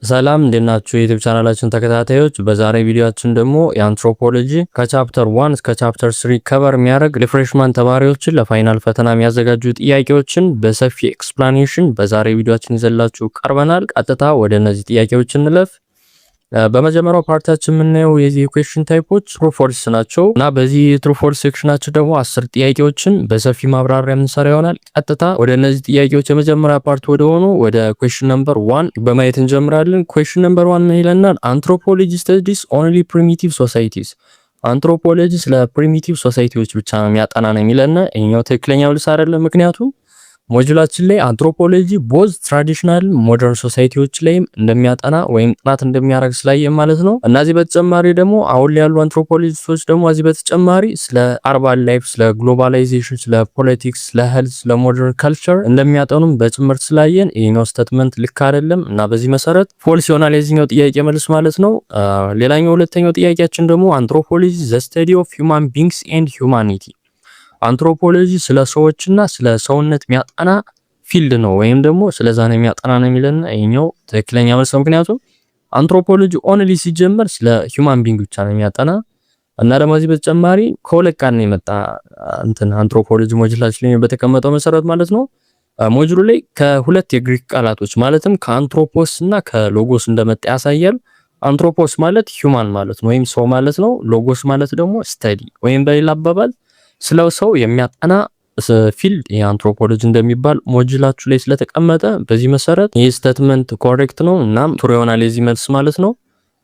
ሰላም እንደናችሁ የዩቲዩብ ቻናላችን ተከታታዮች፣ በዛሬ ቪዲዮአችን ደግሞ የአንትሮፖሎጂ ከቻፕተር 1 እስከ ቻፕተር 3 ከቨር የሚያደርግ ለፍሬሽማን ተማሪዎችን ለፋይናል ፈተና የሚያዘጋጁ ጥያቄዎችን በሰፊ ኤክስፕላኔሽን በዛሬ ቪዲዮአችን ይዘላችሁ ቀርበናል። ቀጥታ ወደ እነዚህ ጥያቄዎች እንለፍ። በመጀመሪያው ፓርታችን የምናየው የዚህ ኢኩዌሽን ታይፖች ትሩ ፎልስ ናቸው እና በዚህ ትሩ ፎልስ ሴክሽናችን ደግሞ 10 ጥያቄዎችን በሰፊ ማብራሪያ የምንሰራ ይሆናል። ቀጥታ ወደ እነዚህ ጥያቄዎች የመጀመሪያ ፓርት ወደ ኩዌሽን ነምበር 1 በማየት እንጀምራለን። ኩዌሽን ነምበር 1 ምን ይለናል? አንትሮፖሎጂ ስተዲስ ኦንሊ ፕሪሚቲቭ ሶሳይቲስ። አንትሮፖሎጂ ስለ ፕሪሚቲቭ ሶሳይቲዎች ብቻ ነው የሚያጠና ነው የሚለን። ይሄኛው ትክክለኛ መልስ አይደለም። ምክንያቱም ሞጁላችን ላይ አንትሮፖሎጂ ቦዝ ትራዲሽናል ሞደርን ሶሳይቲዎች ላይም እንደሚያጠና ወይም ጥናት እንደሚያደርግ ስላየ ማለት ነው። እና እዚህ በተጨማሪ ደግሞ አሁን ላይ ያሉ አንትሮፖሎጂስቶች ደግሞ እዚህ በተጨማሪ ስለ አርባን ላይፍ፣ ስለ ግሎባላይዜሽን፣ ስለ ፖለቲክስ፣ ስለ ሄልዝ፣ ስለ ሞደርን ካልቸር እንደሚያጠኑም በጭምር ስላየን ይሄኛው ስቴትመንት ልክ አይደለም እና በዚህ መሰረት ፎልስ ይሆናል የዚህኛው ጥያቄ መልስ ማለት ነው። ሌላኛው ሁለተኛው ጥያቄያችን ደግሞ አንትሮፖሎጂ ዘ ስተዲ ኦፍ ሂውማን ቢንግስ ኤንድ ሂውማኒቲ። አንትሮፖሎጂ ስለ ሰዎችና ስለ ሰውነት የሚያጠና ፊልድ ነው ወይም ደግሞ ስለዛ ነው የሚያጠና ነው የሚለን። ይሄኛው ትክክለኛ መልስ ነው። ምክንያቱም አንትሮፖሎጂ ኦንሊ ሲጀመር ስለ ሂውማን ቢንግ ብቻ ነው የሚያጠና እና ደግሞ እዚህ በተጨማሪ ከሁለት ቃል ነው የመጣ አንትሮፖሎጂ ሞጁላችን ላይ በተቀመጠው መሰረት ማለት ነው። ሞጁሉ ላይ ከሁለት የግሪክ ቃላቶች ማለትም ከአንትሮፖስ እና ከሎጎስ እንደመጣ ያሳያል። አንትሮፖስ ማለት ሂውማን ማለት ነው ወይም ሰው ማለት ነው። ሎጎስ ማለት ደግሞ ስተዲ ወይም በሌላ አባባል ስለ ሰው የሚያጠና ፊልድ የአንትሮፖሎጂ እንደሚባል ሞጁላችሁ ላይ ስለተቀመጠ በዚህ መሰረት ይህ ስቴትመንት ኮሬክት ነው እናም ትሩ ይሆናል የዚህ መልስ ማለት ነው።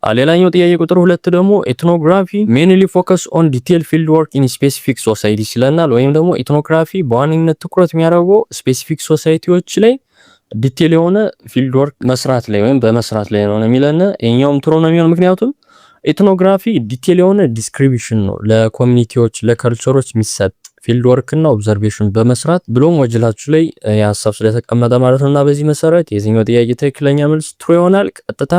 ሌላኛው ጥያቄ ቁጥር 2 ደግሞ ኤትኖግራፊ ሜንሊ ፎከስ ኦን ዲቴል ፊልድ ወርክ ኢን ስፔሲፊክ ሶሳይቲስ ይለናል። ወይም ደግሞ ኤትኖግራፊ በዋነኝነት ትኩረት የሚያደርገው ስፔሲፊክ ሶሳይቲዎች ላይ ዲቴል የሆነ ፊልድ ወርክ መስራት ላይ ወይም በመስራት ላይ ነው የሚለን። ይሄኛውም ትሩ ነው የሚሆነው ምክንያቱም ኤትኖግራፊ ዲቴል የሆነ ዲስክሪፕሽን ነው ለኮሚኒቲዎች ለከልቸሮች የሚሰጥ ፊልድ ወርክ እና ኦብዘርቬሽን በመስራት ብሎም ወጅላችሁ ላይ የሐሳብ ስለተቀመጠ ማለት ነውና በዚህ መሰረት የዚህኛው ጥያቄ ትክክለኛ መልስ ትሩ ይሆናል። ቀጥታ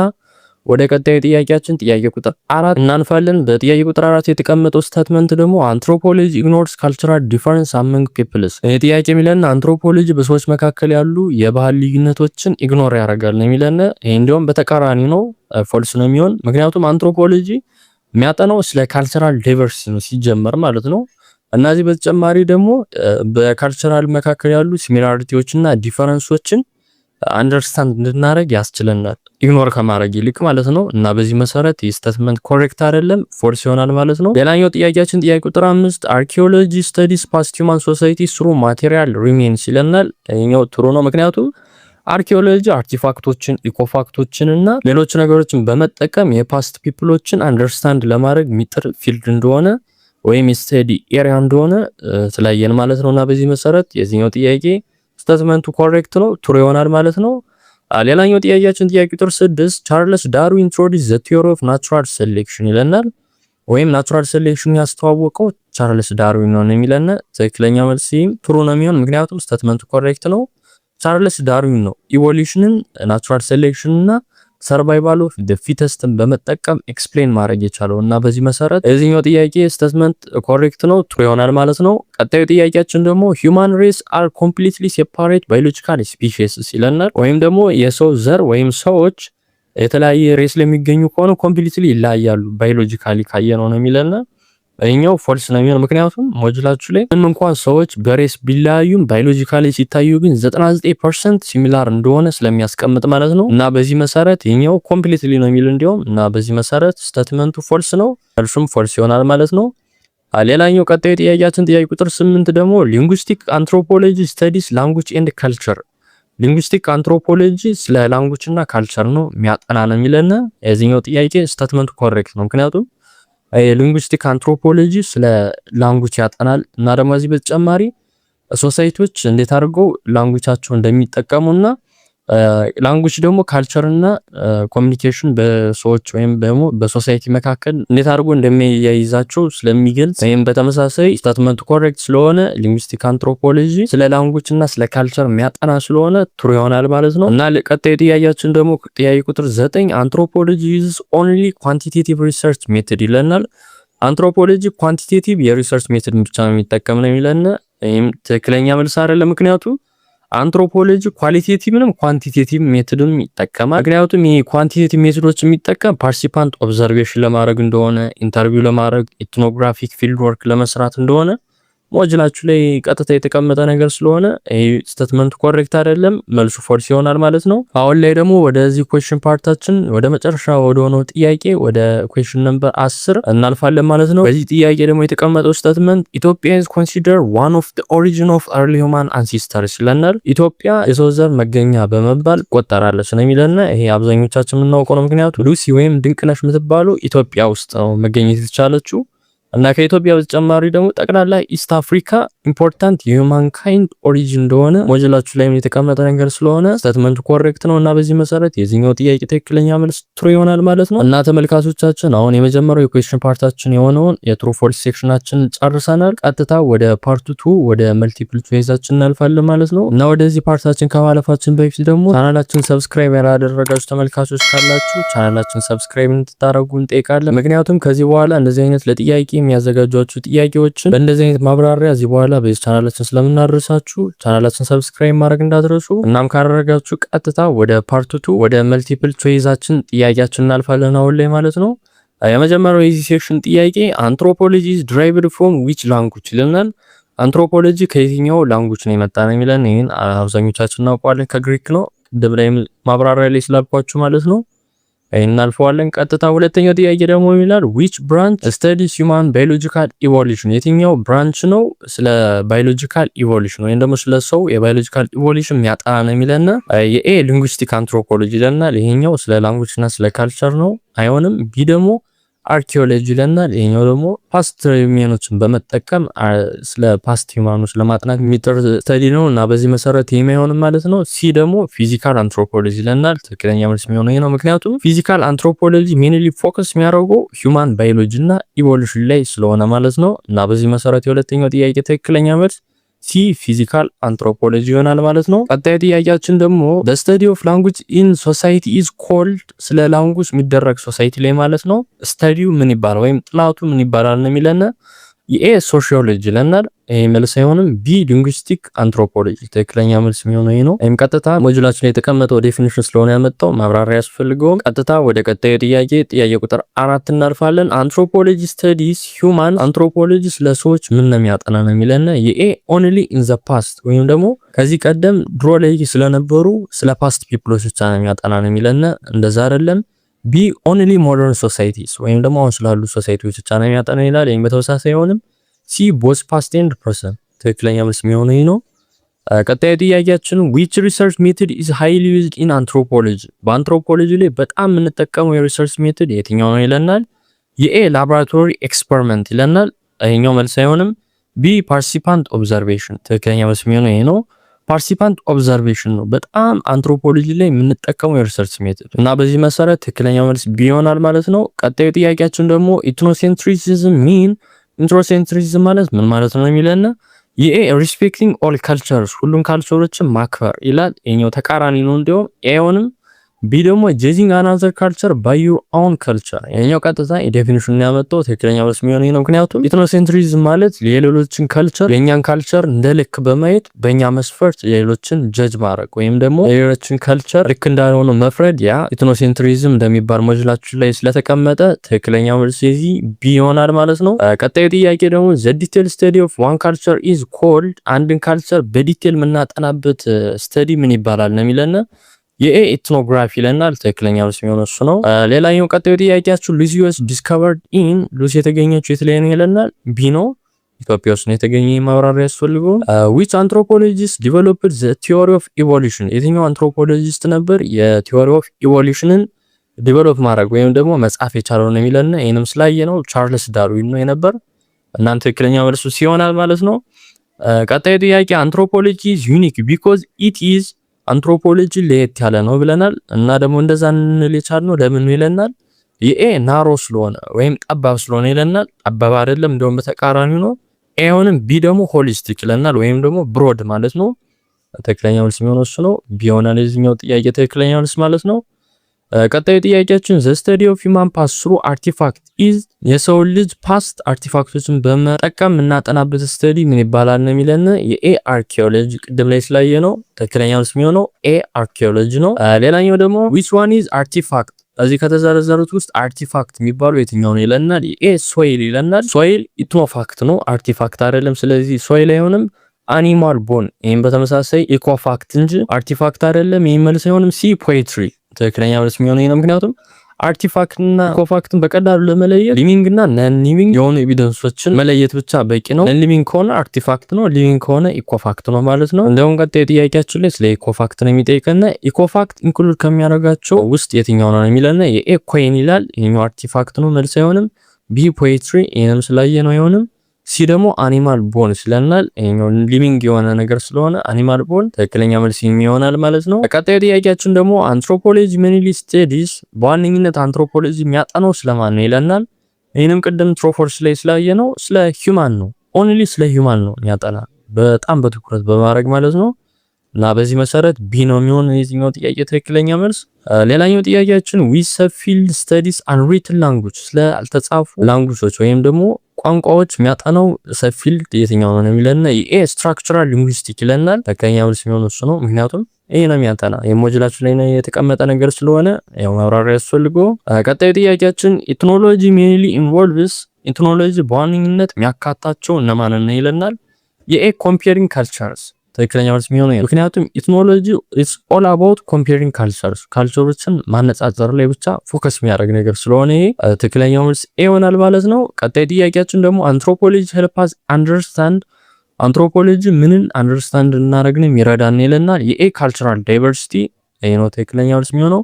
ወደ ቀጣዩ ጥያቄያችን ጥያቄ ቁጥር 4 እናንፋለን። በጥያቄ ቁጥር 4 የተቀመጠው ስቴትመንት ደግሞ አንትሮፖሎጂ ኢግኖርስ ካልቸራል ዲፈረንስ አመንግ ፒፕልስ። ይሄ ጥያቄ የሚለን አንትሮፖሎጂ በሰዎች መካከል ያሉ የባህል ልዩነቶችን ኢግኖር ያደርጋል ነው የሚለን። ይሄ እንዲያውም በተቃራኒ ነው፣ ፎልስ ነው የሚሆን። ምክንያቱም አንትሮፖሎጂ የሚያጠናው ስለ ካልቸራል ዳይቨርሲቲ ነው ሲጀመር ማለት ነው። እና እዚህ በተጨማሪ ደግሞ በካልቸራል መካከል ያሉ ሲሚላሪቲዎችና ዲፈረንሶችን አንደርስታንድ እንድናደርግ ያስችለናል ኢግኖር ከማድረግ ይልቅ ማለት ነው። እና በዚህ መሰረት የስቴትመንት ኮሬክት አይደለም፣ ፎልስ ይሆናል ማለት ነው። ሌላኛው ጥያቄያችን ጥያቄ ቁጥር 5 አርኪኦሎጂ ስተዲስ ፓስት ሂውማን ሶሳይቲ ስሩ ማቴሪያል ሪሜንስ ይለናል። ይሄኛው ትሩ ነው። ምክንያቱም አርኪኦሎጂ አርቲፋክቶችን ኢኮፋክቶችን እና ሌሎች ነገሮችን በመጠቀም የፓስት ፒፕሎችን አንደርስታንድ ለማድረግ የሚጥር ፊልድ እንደሆነ ወይም ስቴዲ ኤሪያ እንደሆነ ስላየን ማለት ነውና በዚህ መሰረት የዚህኛው ጥያቄ ስቴትመንቱ ኮሬክት ነው፣ ትሩ ይሆናል ማለት ነው። ሌላኛው ጥያቄያችን ጥያቄ ቁጥር 6 ቻርልስ ዳርዊን ኢንትሮዲዩስ ዘ ቲዮሪ ኦፍ ናቹራል ሴሌክሽን ይለናል። ወይም ናቹራል ሴሌክሽን ያስተዋወቀው ቻርልስ ዳርዊን ነው የሚለን። ትክክለኛ መልስ ትሩ ነው የሚሆን ምክንያቱም ስቴትመንቱ ኮሬክት ነው። ቻርልስ ዳርዊን ነው ኢቮሉሽንን ናቹራል ሴሌክሽን እና ሰርቫይቫል ኦፍ ዘ ፊተስትን በመጠቀም ኤክስፕሌን ማድረግ የቻለው እና በዚህ መሰረት የዚህኛው ጥያቄ ስቴትመንት ኮሬክት ነው፣ ትሩ ይሆናል ማለት ነው። ቀጣዩ ጥያቄያችን ደግሞ ሂውማን ሬስ አር ኮምፕሊትሊ ሴፓሬት ባዮሎጂካል ስፒሺስ ይለናል። ወይም ደግሞ የሰው ዘር ወይም ሰዎች የተለያየ ሬስ ለሚገኙ ከሆነ ኮምፕሊትሊ ይለያያሉ ባዮሎጂካሊ ካየነው ነው የሚለን። ይሄኛው ፎልስ ነው የሚሆነው ምክንያቱም ሞጁላችሁ ላይ ምንም እንኳን ሰዎች በሬስ ቢለያዩም ባዮሎጂካሊ ሲታዩ ግን 99% ሲሚላር እንደሆነ ስለሚያስቀምጥ ማለት ነው። እና በዚህ መሰረት ይሄኛው ኮምፕሊትሊ ነው የሚል እንዲያውም እና በዚህ መሰረት ስቴትመንቱ ፎልስ ነው፣ መልሱም ፎልስ ይሆናል ማለት ነው። ሌላኛው ቀጣዩ ጥያቄያችን ጥያቄ ቁጥር 8 ደግሞ ሊንጉስቲክ አንትሮፖሎጂ ስተዲስ ላንጉጅ ኤንድ ካልቸር። ሊንጉስቲክ አንትሮፖሎጂ ስለ ላንጉጅ እና ካልቸር ነው የሚያጠና ነው የሚለን። የዚህኛው ጥያቄ ስቴትመንቱ ኮሬክት ነው ምክንያቱም ሊንጉስቲክ አንትሮፖሎጂ ስለ ላንጉጅ ያጠናል እና ደግሞ እዚህ በተጨማሪ ሶሳይቲዎች እንዴት አድርገው ላንጉጃቸው እንደሚጠቀሙና ላንጉጅ ደግሞ ካልቸር እና ኮሚኒኬሽን በሰዎች ወይም ደግሞ በሶሳይቲ መካከል እንዴት አድርጎ እንደሚያይዛቸው ስለሚገልጽ ወይም በተመሳሳይ ስቴትመንቱ ኮሬክት ስለሆነ ሊንጉስቲክ አንትሮፖሎጂ ስለ ላንጉጅ እና ስለ ካልቸር የሚያጠና ስለሆነ ትሩ ይሆናል ማለት ነው። እና ቀጣዩ ጥያቄያችን ደግሞ ጥያቄ ቁጥር 9 አንትሮፖሎጂ ዩዝስ ኦንሊ ኳንቲቴቲቭ ሪሰርች ሜቶድ ይለናል። አንትሮፖሎጂ ኳንቲቴቲቭ የሪሰርች ሜቶድ ብቻ ነው የሚጠቀም ነው የሚለን። ይሄም ትክክለኛ መልስ አይደለም ምክንያቱም አንትሮፖሎጂ ኳሊቴቲቭንም ኳንቲቴቲቭ ሜቶድም ይጠቀማል። ምክንያቱም ይሄ ኳንቲቴቲቭ ሜቶዶች የሚጠቀም ፓርቲሲፓንት ኦብዘርቬሽን ለማድረግ እንደሆነ፣ ኢንተርቪው ለማድረግ፣ ኢትኖግራፊክ ፊልድ ወርክ ለመስራት እንደሆነ ሞጁላችሁ ላይ ቀጥታ የተቀመጠ ነገር ስለሆነ ይሄ ስቴትመንት ኮሬክት አይደለም፣ መልሱ ፎልስ ይሆናል ማለት ነው። አሁን ላይ ደግሞ ወደዚህ ኩዌስችን ፓርታችን ወደ መጨረሻ ወደ ሆነው ጥያቄ ወደ ኩዌስችን ነምበር 10 እናልፋለን ማለት ነው። በዚህ ጥያቄ ደግሞ የተቀመጠው ስቴትመንት ኢትዮጵያ is considered one of the origin of early human ancestors ይለናል። ኢትዮጵያ የሰው ዘር መገኛ በመባል ቆጠራለች ነው የሚለና ይሄ አብዛኞቻችን የምናውቀው ነው። ምክንያቱም ሉሲ ወይም ድንቅነሽ የምትባለው ኢትዮጵያ ውስጥ ነው መገኘት የተቻለችው። እና ከኢትዮጵያ በተጨማሪ ደግሞ ጠቅላላ ኢስት አፍሪካ ኢምፖርታንት የሁማን ካይንድ ኦሪጂን እንደሆነ ሞጁላችሁ ላይ የተቀመጠ ነገር ስለሆነ ስቴትመንቱ ኮሬክት ነው እና በዚህ መሰረት የዚህኛው ጥያቄ ትክክለኛ መልስ ትሩ ይሆናል ማለት ነው። እና ተመልካቾቻችን አሁን የመጀመሪያው የኩዌስችን ፓርታችን የሆነውን የትሩ ፎልስ ሴክሽናችን ጨርሰናል። ቀጥታ ወደ ፓርት 2 ወደ መልቲፕል ቾይሳችን እናልፋለን ማለት ነው። እና ወደዚህ ፓርታችን ከማለፋችን በፊት ደግሞ ቻናላችን ሰብስክራይብ ያላደረጋችሁ ተመልካቾች ካላችሁ ቻናላችን ሰብስክራይብ እንድታደርጉ እንጠይቃለን። ምክንያቱም ከዚህ በኋላ እንደዚህ አይነት ለጥያቄ የሚያዘጋጇችሁ ጥያቄዎችን በእንደዚህ አይነት ማብራሪያ እዚህ በኋላ በዚህ ቻናላችን ስለምናደርሳችሁ ቻናላችን ሰብስክራይብ ማድረግ እንዳትረሱ። እናም ካደረጋችሁ ቀጥታ ወደ ፓርት 2 ወደ መልቲፕል ቾይሳችን ጥያቄያችን እናልፋለን አሁን ላይ ማለት ነው። የመጀመሪያው የዚህ ሴክሽን ጥያቄ አንትሮፖሎጂ is derived from which language ይለናል። አንትሮፖሎጂ ከየትኛው ላንጉጅ ነው የመጣ ነው የሚለን ይሄን አብዛኞቻችን እናውቀዋለን፣ ከግሪክ ነው። ቅድም ላይ ማብራሪያ ላይ ስላልኳችሁ ማለት ነው። እናልፈዋለን። ቀጥታ ሁለተኛው ጥያቄ ደግሞ ይላል which branch studies human biological evolution የትኛው ብራንች ነው ስለ ባዮሎጂካል ኢቮሉሽን ወይም ደግሞ ስለ ሰው የባዮሎጂካል ኢቮሉሽን የሚያጠና ነው የሚለና የኤ ሊንጉስቲክ አንትሮፖሎጂ ይለናል። ይሄኛው ስለ ላንጉጅ እና ስለ ካልቸር ነው አይሆንም። ቢ ደግሞ አርኪኦሎጂ ይለናል። ይሄኛው ደግሞ ፓስት ሪሜኖችን በመጠቀም ስለ ፓስት ሂውማኖች ለማጥናት የሚጠር ስተዲ ነው እና በዚህ መሰረት የማይሆንም ማለት ነው። ሲ ደግሞ ፊዚካል አንትሮፖሎጂ ይለናል። ትክክለኛ መልስ የሚሆነው ይሄ ነው። ምክንያቱም ፊዚካል አንትሮፖሎጂ ሜንሊ ፎከስ የሚያደርገው ሂውማን ባዮሎጂ እና ኢቮሉሽን ላይ ስለሆነ ማለት ነው። እና በዚህ መሰረት የሁለተኛው ጥያቄ ትክክለኛ መልስ ሲ ፊዚካል አንትሮፖሎጂ ይሆናል ማለት ነው። ቀጣይ ጥያቄያችን ደግሞ the study of language in society is called ስለ ላንጉጅ የሚደረግ ሶሳይቲ ላይ ማለት ነው ስተዲው ምን ይባላል ወይም ጥናቱ ምን ይባላል ነው የሚለን። የኤ ሶሺዮሎጂ ይለናል። ይሄ መልስ አይሆንም። ቢ ሊንጉስቲክ አንትሮፖሎጂ ትክክለኛ መልስ የሚሆነው ይሄ ነው። ይሄም ቀጥታ ሞጁላችን ላይ የተቀመጠው ዴፊኒሽን ስለሆነ ያመጣው ማብራሪያ ያስፈልገውም። ቀጥታ ወደ ቀጣዩ ጥያቄ ቁጥር 4 እናልፋለን። አንትሮፖሎጂ ስተዲስ ሂውማን አንትሮፖሎጂ ስለ ሰዎች ምን ነው የሚያጠና ነው የሚለን። የኤ ኦንሊ ኢን ዘ ፓስት ወይም ደግሞ ከዚህ ቀደም ድሮ ላይ ስለነበሩ ስለ ፓስት ፒፕሎች ብቻ ነው የሚያጠና ነው የሚለን። እንደዛ አይደለም። ቢ ኦንሊ ሞደርን ሶሳይቲስ ወይም ደግሞ አሁን ስላሉ ሶሳይቲዎች ብቻ ነው የሚያጠና ይላል። ይሄም በተመሳሳይ አይሆንም። ሲ ቦዝ ፓስት ኤንድ ፕሬዘንት ትክክለኛ መልስ የሚሆነው ይሄ ነው። ቀጣዩ ጥያቄያችን which research method is highly used in anthropology በአንትሮፖሎጂ ላይ በጣም የምንጠቀመው የሪሰርች ሜቶድ የትኛው ነው ይለናል። የኤ ላቦራቶሪ ኤክስፐሪመንት ይለናል። ይሄኛው መልስ አይሆንም። ቢ ፓርቲሲፓንት ኦብዘርቬሽን ትክክለኛ መልስ የሚሆነው ይሄ ነው። ፓርቲሲፓንት ኦብዘርቬሽን ነው በጣም አንትሮፖሎጂ ላይ የምንጠቀመው የሪሰርች ሜቶድ እና በዚህ መሰረት ትክክለኛ መልስ ቢ ይሆናል ማለት ነው። ቀጣዩ ጥያቄያችን ደግሞ ኢትኖሴንትሪሲዝም ሚን ኢንትሮሴንትሪዝም ማለት ምን ማለት ነው የሚለን። የኤ ሪስፔክቲንግ ኦል ካልቸርስ ሁሉም ካልቸሮችን ማክበር ይላል። ይሄኛው ተቃራኒ ነው እንዲያውም ኤውንም። ቢ ደግሞ ጀጂንግ አናዘር ካልቸር ባይ ዩር ኦውን ካልቸር ይሄኛው ቀጥታ የዴፊኒሽኑን ያመጣው ትክክለኛ መልስ የሚሆነው ነው። ምክንያቱም ኢትኖሴንትሪዝም ማለት የሌሎችን ካልቸር የኛን ካልቸር እንደ ልክ በማየት በእኛ መስፈርት የሌሎችን ጀጅ ማድረግ ወይም ደግሞ የሌሎችን ካልቸር ልክ እንዳልሆነ መፍረድ ያ ኢትኖሴንትሪዝም እንደሚባል ሞጁላችን ላይ ስለተቀመጠ ትክክለኛ መልስ የዚህ ቢ ይሆናል ማለት ነው። ቀጣዩ ጥያቄ ደግሞ the detailed study of one culture is called አንድን ካልቸር በዲቴል የምናጠናበት ስተዲ ምን ይባላል ነው የሚለን። የኤ ኢትኖግራፊ ይለናል። ትክክለኛ መልስ የሚሆነው እሱ ነው። ሌላኛው ቀጣዩ ጥያቄያችሁ ሉሲ was discovered in ሉሲ የተገኘችው የት ላይ ነው ይለናል። ቢ ነው ኢትዮጵያ ውስጥ ነው የተገኘ ማብራሪያ ያስፈልገው። which anthropologist developed the theory of evolution የትኛው አንትሮፖሎጂስት ነበር የቲዮሪ ኦፍ ኢቮሉሽንን ዲቨሎፕ ማድረግ ወይም ደግሞ መጻፍ የቻለው ነው የሚለን። ይሄንም ስላየ ነው ቻርልስ ዳርዊን ነው የነበር። እናንተ ትክክለኛ መልሱ ሲሆናል ማለት ነው። ቀጣዩ ጥያቄ አንትሮፖሎጂ is unique because it is አንትሮፖሎጂ ለየት ያለ ነው ብለናል እና ደግሞ እንደዛ እንል የቻልነው ለምን ይለናል። የኤ ናሮ ስለሆነ ወይም ጠባብ ስለሆነ ይለናል። ጠባብ አይደለም እንደውም በተቃራኒው ነው። ኤውንም ቢ ደግሞ ሆሊስቲክ ይለናል ወይም ደግሞ ብሮድ ማለት ነው። ትክክለኛ መልስ የሚሆነው እሱ ነው። ቢ ይሆናል የዚህኛው ጥያቄ ትክክለኛ መልስ ማለት ነው። ቀጣዩ ጥያቄያችን the study of human past through artifact is የሰው ልጅ ፓስት አርቲፋክቶችን በመጠቀም እናጠናበት ስተዲ ምን ይባላል ነው የሚለን። የኤ አርኪኦሎጂ ቅድም ላይ ስላየ ነው ትክክለኛው ስም የሚሆነው ኤ አርኪኦሎጂ ነው። ሌላኛው ደግሞ which one is artifact እዚህ ከተዘረዘሩት ውስጥ አርቲፋክት የሚባለው የትኛው ነው ይለናል። የኤ ሶይል ይለናል። ሶይል ኢትኖፋክት ነው አርቲፋክት አይደለም። ስለዚህ ሶይል አይሆንም። አኒማል ቦን ይሄን በተመሳሳይ ኢኮፋክት እንጂ አርቲፋክት አይደለም። ይሄን መልስ አይሆንም። ሲ ፖኤትሪ ትክክለኛ መልስ የሚሆነው ይሄ ነው። ምክንያቱም አርቲፋክት እና ኢኮፋክትን በቀላሉ ለመለየት ሊቪንግ እና ነን ሊቪንግ የሆኑ ኤቪደንሶችን መለየት ብቻ በቂ ነው። ነን ሊቪንግ ከሆነ አርቲፋክት ነው፣ ሊቪንግ ከሆነ ኢኮፋክት ነው ማለት ነው። እንደውም ቀጣይ ጥያቄያችን ላይ ስለ ኢኮፋክት ነው የሚጠይቀና ኢኮፋክት ኢንክሉድ ከሚያደርጋቸው ውስጥ የትኛው ነው የሚለና የኤ ኮይን ይላል። ይሄኛው አርቲፋክት ነው መልስ አይሆንም። ቢ ፖኤትሪ ይሄንም ስላየ ነው አይሆንም። ሲ ደግሞ አኒማል ቦን ስለናል። ይሄኛው ሊቪንግ የሆነ ነገር ስለሆነ አኒማል ቦን ትክክለኛ መልስ ይሆናል ማለት ነው። ቀጣዩ ጥያቄያችን ደግሞ አንትሮፖሎጂ ሜንሊ ስቴዲስ በዋነኝነት አንትሮፖሎጂ የሚያጠናው ስለማን ነው ይለናል። ይሄንም ቅድም ትሮፎርስ ላይ ስላየ ነው ስለ ሂዩማን ነው። ኦንሊ ስለ ሂዩማን ነው የሚያጠና በጣም በትኩረት በማድረግ ማለት ነው። እና በዚህ መሰረት ቢ ነው የሚሆነው የዚህኛው ጥያቄ ትክክለኛ መልስ። ሌላኛው ጥያቄያችን ዊዝ ፊልድ ስተዲስ አንሪትን ላንጉጅ ስለ አልተጻፉ ላንጉጆች ወይም ደግሞ ቋንቋዎች የሚያጠናው ሰፊልድ የትኛው ነው የሚለና የኤ ስትራክቸራል ሊንጉስቲክ ይለናል። ትክክለኛ መልስ የሚሆነው እሱ ነው። ምክንያቱም ይሄ ነው የሚያጠና የሞጁላችን ላይ ነው የተቀመጠ ነገር ስለሆነ ያው ማብራሪያ ያስፈልገው። ቀጣዩ ጥያቄያችን ኢትኖሎጂ ሜንሊ ኢንቮልቭስ ኢትኖሎጂ በዋነኝነት የሚያካታቸው እነማንን ነው ይለናል። የኤ ኮምፔሪንግ ካልቸርስ ትክክለኛ መልስ የሚሆነው ነው። ምክንያቱም ኢትኖሎጂ ኢትስ ኦል አባውት ኮምፔሪንግ ካልቸርስ ካልቸሮችን ማነጻጸር ላይ ብቻ ፎከስ የሚያደርግ ነገር ስለሆነ ይሄ ትክክለኛው መልስ ኤ ይሆናል ማለት ነው። ቀጣይ ጥያቄያችን ደግሞ አንትሮፖሎጂ ሄልፕ አስ አንደርስታንድ አንትሮፖሎጂ ምንን አንደርስታንድ እናደርግ ነው የሚረዳን ይለናል። የኤ ካልቸራል ዳይቨርሲቲ ይሄ ነው ትክክለኛው መልስ የሚሆነው።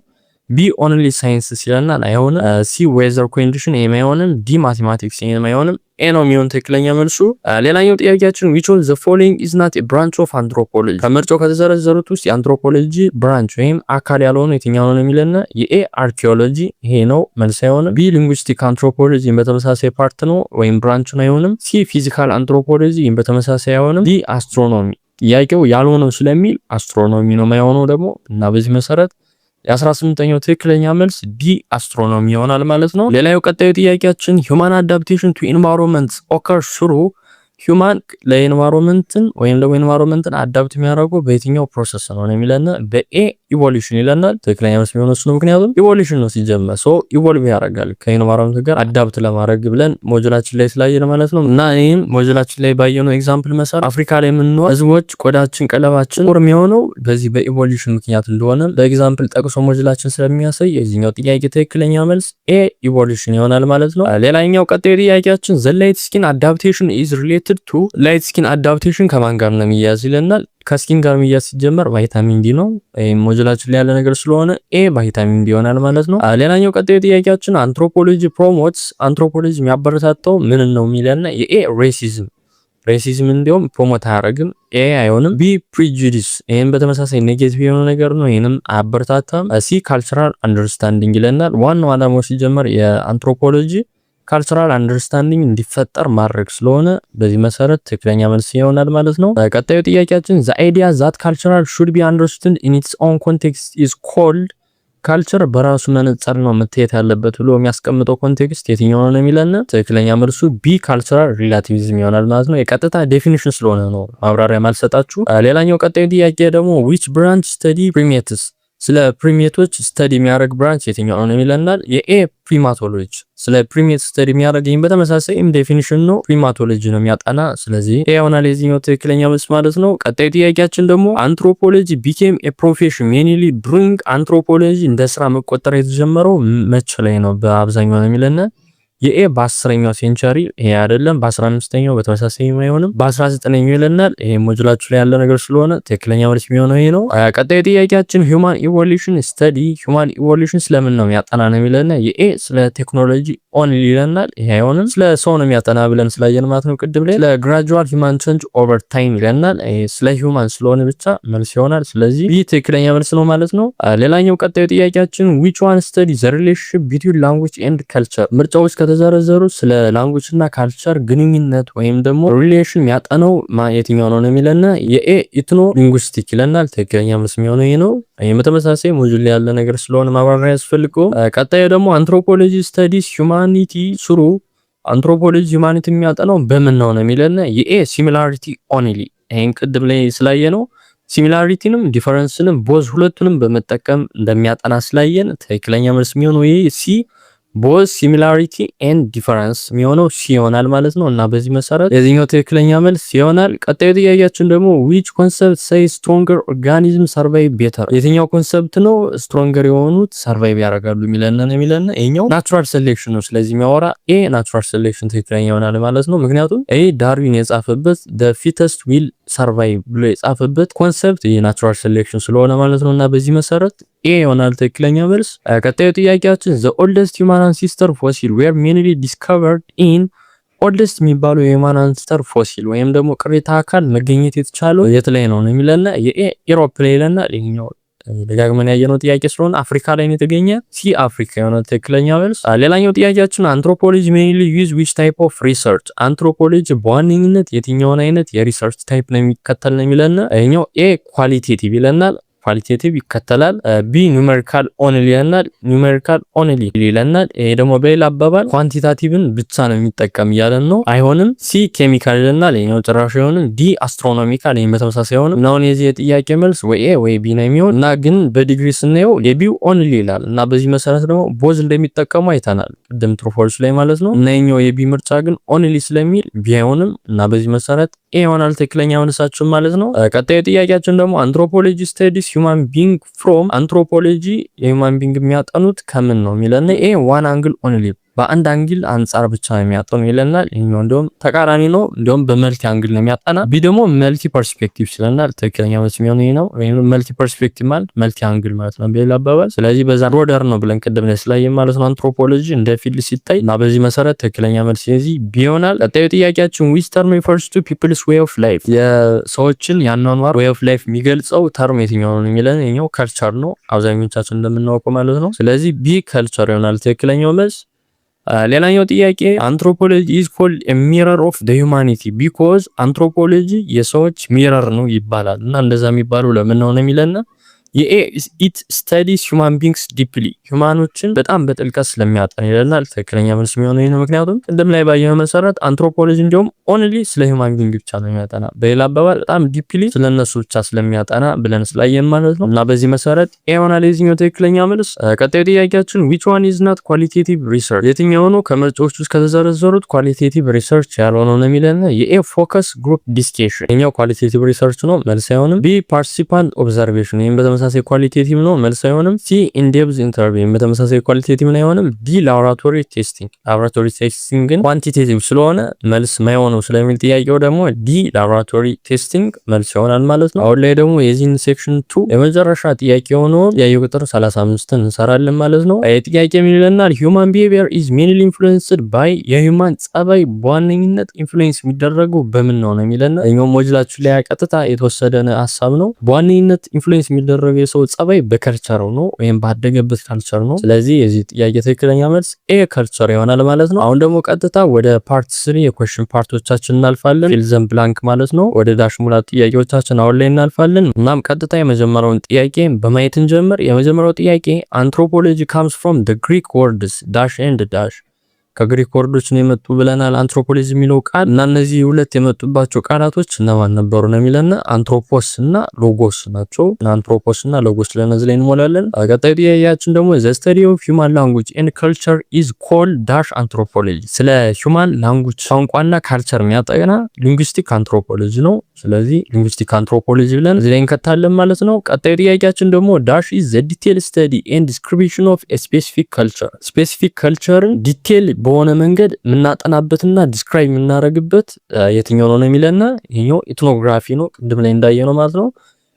ቢ ኦንሊ ሳይንስ ሲለናል አይሆንም። ሲ ዌዘር ኮንዲሽን ኤም አይሆንም። ዲ ማቴማቲክስ ኤም አይሆንም። ኤ ነው የሚሆን ትክክለኛ መልሱ። ሌላኛው ጥያቄያችን which of the following is not a branch of anthropology ከምርጫው ከተዘረዘሩት ውስጥ የአንትሮፖሎጂ ብራንች ወይም አካል ያልሆነ የትኛው ነው የሚለና የኤ አርኪኦሎጂ ይሄ ነው መልስ አይሆንም። ቢ ሊንጉስቲክ አንትሮፖሎጂ በተመሳሳይ ፓርት ነው ወይም ብራንች ነው አይሆንም። ሲ ፊዚካል አንትሮፖሎጂ በተመሳሳይ አይሆንም። ዲ አስትሮኖሚ ጥያቄው ያልሆነው ስለሚል አስትሮኖሚ ነው የማይሆነው ደግሞ እና በዚህ መሰረት የ18ኛው ትክክለኛ መልስ ዲ አስትሮኖሚ ይሆናል ማለት ነው። ሌላው ቀጣዩ ጥያቄያችን human adaptation to environment occurs through human ለኤንቫይሮንመንትን ወይም ደግሞ ኤንቫይሮንመንትን አዳፕት የሚያደርገው በየትኛው ፕሮሰስ ነው የሚለና በኤ ኢቮሉሽን ይለናል። ትክክለኛ መልስ የሚሆነው እሱ ነው። ምክንያቱም ኢቮሉሽን ነው ሲጀመር ሶ ኢቮልቭ ያደርጋል ከኤንቫይሮንመንት ጋር አዳፕት ለማድረግ ብለን ሞጁላችን ላይ ስላየን ማለት ነው። እና ይሄም ሞጁላችን ላይ ባየነው ኤግዛምፕል መሰረት አፍሪካ ላይ የምንኖር ህዝቦች ቆዳችን ቀለባችን ጥቁር የሚሆነው በዚህ በኢቮሉሽን ምክንያት እንደሆነ በኤግዛምፕል ጠቅሶ ሞጁላችን ስለሚያሳይ የዚህኛው ጥያቄ ትክክለኛ መልስ ኤ ኢቮሉሽን ይሆናል ማለት ነው። ሌላኛው ቀጣዩ ጥያቄያችን ዘ ላይት ስኪን አዳፕቴሽን ኢዝ ሪሌትድ ቱ ላይት ስኪን አዳፕቴሽን ከማን ጋር ነው የሚያዝ ይለናል። ከስኪን ጋር የሚያዝ ሲጀመር ቫይታሚን ዲ ነው። ሞጁላችን ላይ ያለ ነገር ስለሆነ ኤ ቫይታሚን ዲ ይሆናል ማለት ነው። ሌላኛው ቀጣዩ ጥያቄያችን አንትሮፖሎጂ ፕሮሞትስ አንትሮፖሎጂ የሚያበረታታው ምን ነው የሚለና የኤ ሬሲዝም እንዲሁም ፕሮሞት አያደርግም። ኤ አይሆንም። ቢ ፕሪጁዲስ ይሄን በተመሳሳይ ኔጌቲቭ የሆነ ነገር ነው። ይሄንም አያበረታታም። ሲ ካልቸራል አንደርስታንዲንግ ይለናል። ዋናው ዓላማው ሲጀመር የአንትሮፖሎጂ ካልቸራል አንደርስታንዲንግ እንዲፈጠር ማድረግ ስለሆነ በዚህ መሰረት ትክክለኛ መልስ ይሆናል ማለት ነው። ቀጣዩ ጥያቄያችን the idea that culture should be understood in its own context is called ካልቸር በራሱ መነጽር ነው መታየት ያለበት ብሎ የሚያስቀምጠው ኮንቴክስት የትኛው ነው የሚለን ትክክለኛ መልሱ ቢ ካልቸራል ሪላቲቪዝም ይሆናል ማለት ነው። የቀጥታ ዴፊኒሽን ስለሆነ ነው ማብራሪያ ማልሰጣችሁ። ሌላኛው ቀጣዩ ጥያቄ ደግሞ which branch study primates ስለ ፕሪሜቶች ስተዲ የሚያደርግ ብራንች የትኛው ነው የሚለናል። የኤ ፕሪማቶሎጂ ስለ ፕሪሜት ስተዲ የሚያደርግ ይህም በተመሳሳይ ዴፊኒሽን ነው ፕሪማቶሎጂ ነው የሚያጠና። ስለዚህ ኤ ይሆናል የዚህኛው ትክክለኛ መልስ ማለት ነው። ቀጣዩ ጥያቄያችን ደግሞ አንትሮፖሎጂ ቢኬም ኤ ፕሮፌሽን ሜንሊ ዱሪንግ አንትሮፖሎጂ እንደ ስራ መቆጠር የተጀመረው መቼ ላይ ነው በአብዛኛው ነው የሚለና የኤ በ10ኛው ሴንቸሪ ይሄ አይደለም። በ15ኛው በተመሳሳይ አይሆንም። በ19ኛው ይለናል። ይሄ ሞጁላችሁ ላይ ያለ ነገር ስለሆነ ትክክለኛ መልስ የሚሆነው ይሄ ነው። ቀጣዩ ጥያቄያችን ሂውማን ኢቮሉሽን ስተዲ ሂውማን ኢቮሉሽን ስለምን ነው የሚያጠና ነው የሚለና የኤ ስለ ቴክኖሎጂ ኦንሊ ይለናል። ይሄ አይሆንም። ስለ ሰው ነው የሚያጠና ብለን ስላየን ማለት ነው ቅድም ላይ። ስለ ግራጁዋል ሂውማን ቼንጅ ኦቨር ታይም ይለናል። ይሄ ስለ ሂውማን ስለሆነ ብቻ መልስ ይሆናል። ስለዚህ ይህ ትክክለኛ መልስ ነው ማለት ነው። ሌላኛው ቀጣዩ ጥያቄያችን which one study the relationship between language and culture ምርጫዎች ከተዘረዘሩት ስለ ላንጉጅ እና ካልቸር ግንኙነት ወይም ደግሞ ሪሌሽን የሚያጠነው የትኛው ነው የሚለና የኤ ኢትኖ ሊንጉስቲክ ይለናል። ትክክለኛ መልስ የሚሆነው ይሄ ነው። በተመሳሳይ ሞጁል ያለ ነገር ስለሆነ ማብራሪያ ያስፈልገው። ቀጣዩ ደግሞ አንትሮፖሎጂ ስተዲስ ሁማኒቲ ስሩ አንትሮፖሎጂ ሁማኒቲ የሚያጠነው በምን ነው የሚለና የኤ ሲሚላሪቲ ኦንሊ ይሄን ቅድም ላይ ስላየ ነው ሲሚላሪቲንም ዲፈረንስንም ቦዝ ሁለቱንም በመጠቀም እንደሚያጠና ስላየን ትክክለኛ መልስ የሚሆነው ይሄ ሲ ቦዝ ሲሚላሪቲ ኤንድ ዲፈረንስ የሚሆነው ሲ ይሆናል ማለት ነው። እና በዚህ መሰረት የዚህኛው ትክክለኛ መልስ ይሆናል። ቀጣዩ ጥያቄያችን ደግሞ which concept say stronger organism survive better የትኛው ኮንሰፕት ነው ስትሮንገር የሆኑት ሰርቫይቭ ያደርጋሉ የሚለን ይሄኛው ናቹራል ሴሌክሽን ነው። ስለዚህ የሚያወራ ኤ ናቹራል ሴሌክሽን ትክክለኛ ይሆናል ማለት ነው። ምክንያቱም ኤ ዳርዊን የጻፈበት the fittest will survive ብሎ የጻፈበት ኮንሰፕት የናቹራል ሴሌክሽን ስለሆነ ማለት ነው። እና በዚህ መሰረት ኤ ይሆናል ትክክለኛ መልስ። ቀጣዩ ጥያቄያችን the oldest human ancestor fossil were mainly discovered in oldest የሚባለው የሁማን አንስተር ፎሲል ወይም ደግሞ ቅሪተ አካል መገኘት የተቻለው የት ላይ ነው የሚለና የኤ ኢሮፕ ላይ ይለናል። ይሄኛው ደጋግመን ያየነው ጥያቄ ስለሆነ አፍሪካ ላይ ነው የተገኘ ሲ አፍሪካ የሆነ ትክክለኛ መልስ። ሌላኛው ጥያቄያችን አንትሮፖሎጂ mainly use which type of research አንትሮፖሎጂ በዋነኝነት የትኛውን አይነት የሪሰርች ታይፕ ነው የሚከተል ነው የሚለና ይሄኛው ኤ ኳሊቴቲቭ ይለናል ኳሊቴቲቭ ይከተላል። ቢ ኑሜሪካል ኦንሊ ይለናል ኑሜሪካል ኦንሊ ይለናል። ይሄ ደግሞ በሌላ አባባል ኳንቲታቲቭን ብቻ ነው የሚጠቀም እያለን ነው አይሆንም። ሲ ኬሚካል ይለናል ይሄኛው ጭራሽ አይሆንም። ዲ አስትሮኖሚካል ይሄ በተመሳሳይ አይሆንም። እና አሁን የዚህ የጥያቄ መልስ ወይ ኤ ወይ ቢ ነው የሚሆን እና ግን በዲግሪ ስናየው የቢው ኦንሊ ይላል እና በዚህ መሰረት ደግሞ ቦዝ እንደሚጠቀሙ አይተናል ቅድም ትሩፎልስ ላይ ማለት ነው። እና ይሄኛው የቢ ምርጫ ግን ኦንሊ ስለሚል ቢ አይሆንም እና በዚህ መሰረት ኤ ይሆናል ትክክለኛ መልሳችን ማለት ነው። ቀጣዩ ጥያቄያችን ደግሞ አንትሮፖሎጂ ስታዲስ human being from አንትሮፖሎጂ የሁማን ቢንግ የሚያጠኑት ከምን ነው የሚለን ኤ ዋን አንግል ኦንሊ በአንድ አንግል አንጻር ብቻ የሚያጠኑ ይለናል። ይሄኛው እንደውም ተቃራኒ ነው እንደውም በመልቲ አንግል ነው የሚያጠና። ቢ ደግሞ መልቲ ፐርስፔክቲቭ ይለናል። ትክክለኛ መልስ የሚሆነው ይሄ ነው። ወይም መልቲ ፐርስፔክቲቭ ማለት መልቲ አንግል ማለት ነው በሌላ አባባል። ስለዚህ በዛ ብሮደር ነው ብለን ቅድም ላይ ስላየን ማለት ነው አንትሮፖሎጂ እንደ ፊልድ ሲታይ እና በዚህ መሰረት ትክክለኛ መልስ የዚህ ቢ ይሆናል። ቀጣዩ ጥያቄያችን which term refers to people's way of life የሰዎችን ያኗኗር way of life የሚገልጸው ተርም የትኛው ነው የሚለን ይሄኛው ካልቸር ነው አብዛኞቻችን እንደምናውቀው ማለት ነው። ስለዚህ ቢ ካልቸር ይሆናል ትክክለኛው መልስ። ሌላኛው ጥያቄ አንትሮፖሎጂ is called a mirror of the humanity because አንትሮፖሎጂ የሰዎች ሚረር ነው ይባላል እና እንደዛ የሚባለው ለምን ነው የሚለና የኤ it studies human beings deeply ሁማኖችን በጣም በጥልቀት ስለሚያጠና ይለናል። ትክክለኛ መልስ የሚሆነው ይሄ ነው። ምክንያቱም ቅድም ላይ ባየነው መሰረት አንትሮፖሎጂ እንደውም ኦንሊ ስለ ሁማን ቢንግ ብቻ ነው የሚያጠና በሌላ አባባል በጣም ዲፕሊ ስለነሱ ብቻ ስለሚያጠና ብለን ስላየን ማለት ነው። እና በዚህ መሰረት ኤ ይሆናል የዚህኛው ትክክለኛ መልስ። ቀጣዩ ጥያቄያችን which one is not qualitative research የትኛው ነው ከምርጫዎች ውስጥ ከተዘረዘሩት ኳሊቴቲቭ ሪሰርች ያልሆነው ነው የሚለና የኤ ፎከስ ግሩፕ ዲስከሽን ይሄኛው ኳሊቴቲቭ ሪሰርች ነው መልስ አይሆንም። ቢ ፓርቲሲፓንት ኦብዘርቬሽን ይሄም በተመሳሳይ ኳሊቴቲቭ ነው መልስ አይሆንም። ሲ ኢንዴፕዝ ኢንተርቪው በተመሳሳይ ኳሊቴቲቭ ነው አይሆንም። ዲ ላቦራቶሪ ቴስቲንግ ላቦራቶሪ ቴስቲንግ ግን ኳንቲቴቲቭ ስለሆነ መልስ ማይሆነው ስለሚል ጥያቄው ደግሞ ዲ ላቦራቶሪ ቴስቲንግ መልስ ይሆናል ማለት ነው። አሁን ላይ ደግሞ የዚህን ሴክሽን 2 የመጨረሻ ጥያቄ ሆኖ ጥያቄ ቁጥር 35 እንሰራለን ማለት ነው። ጥያቄ ምን ይለናል human behavior is mainly influenced by የሁማን ጸባይ በዋነኝነት ኢንፍሉዌንስ የሚደረገው በምን ነው የሚለና እኛው ሞጁላችሁ ላይ ቀጥታ የተወሰደ ሐሳብ ነው። በዋነኝነት ኢንፍሉዌንስ የሚደረገው የሰው ጸባይ በከልቸር ነው ወይም ባደገበት ካልቸር ነው። ስለዚህ የዚህ ጥያቄ ትክክለኛ መልስ ኤ ካልቸር ይሆናል ማለት ነው። አሁን ደግሞ ቀጥታ ወደ ፓርት 3 የኩዌስችን ፓርቶቻችን እናልፋለን። ፊል ዘን ብላንክ ማለት ነው። ወደ ዳሽ ሙላት ጥያቄዎቻችን አሁን ላይ እናልፋለን። እናም ቀጥታ የመጀመሪያውን ጥያቄ በማየት እንጀምር። የመጀመሪያው ጥያቄ አንትሮፖሎጂ comes from the Greek words dash and dash ከግሪክ ወርዶች ነው የመጡ ብለናል አንትሮፖሎጂ የሚለው ቃል እና እነዚህ ሁለት የመጡባቸው ቃላቶች እነማን ነበሩ ነው የሚለና አንትሮፖስ እና ሎጎስ ናቸው። አንትሮፖስ እና ሎጎስ ለነዚህ ላይ እንሞላለን። ቀጣዩ ጥያቄያችን ደግሞ the study of human language and culture is called dash anthropology ስለ human language ቋንቋና ካልቸር የሚያጠና ሊንጉስቲክ አንትሮፖሎጂ ነው። ስለዚህ ሊንጉስቲክ አንትሮፖሎጂ ብለን እዚህ ላይ እንከታለን ማለት ነው። ቀጣዩ ጥያቄያችን ደግሞ dash is the detailed study and description of a specific culture ስፔሲፊክ ካልቸርን ዲቴል በሆነ መንገድ የምናጠናበትና ዲስክራይብ የምናደርግበት የትኛው ነው የሚለና ይሄኛው ኢትኖግራፊ ነው ቅድም ላይ እንዳየነው ማለት ነው።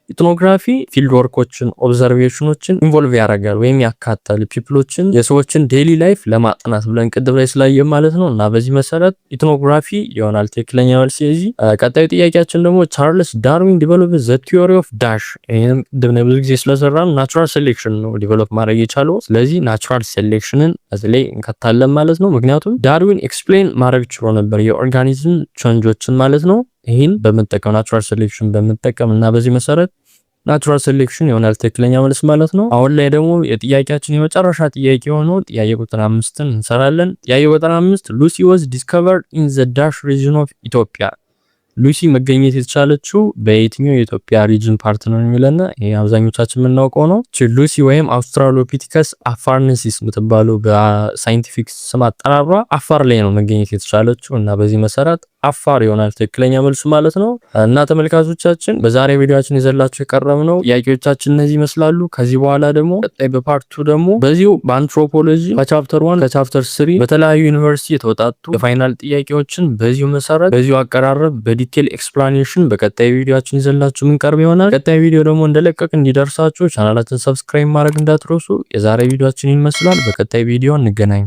ኢትኖግራፊ ፊልድ ወርኮችን ኦብዘርቬሽኖችን ኢንቮልቭ ያደርጋል ወይም ያካታል ፒፕሎችን የሰዎችን ዴይሊ ላይፍ ለማጥናት ብለን ቅድም ላይ ስላየን ማለት ነው። እና በዚህ መሰረት ኢትኖግራፊ ይሆናል ትክክለኛ መልስ የዚህ። ቀጣዩ ጥያቄያችን ደግሞ ቻርልስ ዳርዊን ዲቨሎፕ ዘ ቲዮሪ ኦፍ ዳሽ። ይህም ቅድም ላይ ብዙ ጊዜ ስለሰራን ናቹራል ሴሌክሽን ነው ዲቨሎፕ ማድረግ የቻለው። ስለዚህ ናቹራል ሴሌክሽንን እዚህ ላይ እንከታለን ማለት ነው። ምክንያቱም ዳርዊን ኤክስፕሌን ማድረግ ችሎ ነበር የኦርጋኒዝም ቼንጆችን ማለት ነው። ይህን በመጠቀም ናቹራል ሴሌክሽን በመጠቀም እና በዚህ መሰረት ናቹራል ሴሌክሽን ይሆናል ትክክለኛ መልስ ማለት ነው። አሁን ላይ ደግሞ የጥያቄያችን የመጨረሻ ጥያቄ ሆኖ ጥያቄ ቁጥር 5ን እንሰራለን። ጥያቄ ቁጥር 5 ሉሲ was discovered in the dash region of Ethiopia። ሉሲ መገኘት የተቻለችው በየትኛው የኢትዮጵያ ሪጅን ፓርት ነው የሚለና ይሄ አብዛኞቻችን የምናውቀው ነው። ሉሲ ወይም አውስትራሎፒቲከስ አፋርነሲስ የምትባለው በሳይንቲፊክ ስም አጠራሯ አፋር ላይ ነው መገኘት የተቻለችው እና በዚህ መሰረት አፋር ይሆናል ትክክለኛ መልሱ ማለት ነው። እና ተመልካቾቻችን በዛሬ ቪዲዮአችን ይዘላችሁ የቀረብነው ጥያቄዎቻችን እነዚህ ይመስላሉ። ከዚህ በኋላ ደግሞ ቀጣይ በፓርት 2 ደግሞ በዚሁ በአንትሮፖሎጂ ከቻፕተር 1 ከቻፕተር 3 በተለያዩ ዩኒቨርሲቲ የተወጣጡ የፋይናል ጥያቄዎችን በዚሁ መሰረት በዚሁ አቀራረብ በዲቴል ኤክስፕላኔሽን በቀጣይ ቪዲዮአችን ይዘላችሁ ምንቀርብ ይሆናል። ቀጣይ ቪዲዮ ደግሞ እንደለቀቅ እንዲደርሳችሁ ቻናላችንን ሰብስክራይብ ማድረግ እንዳትረሱ። የዛሬ ቪዲዮአችን ይመስላል። በቀጣይ ቪዲዮ እንገናኝ።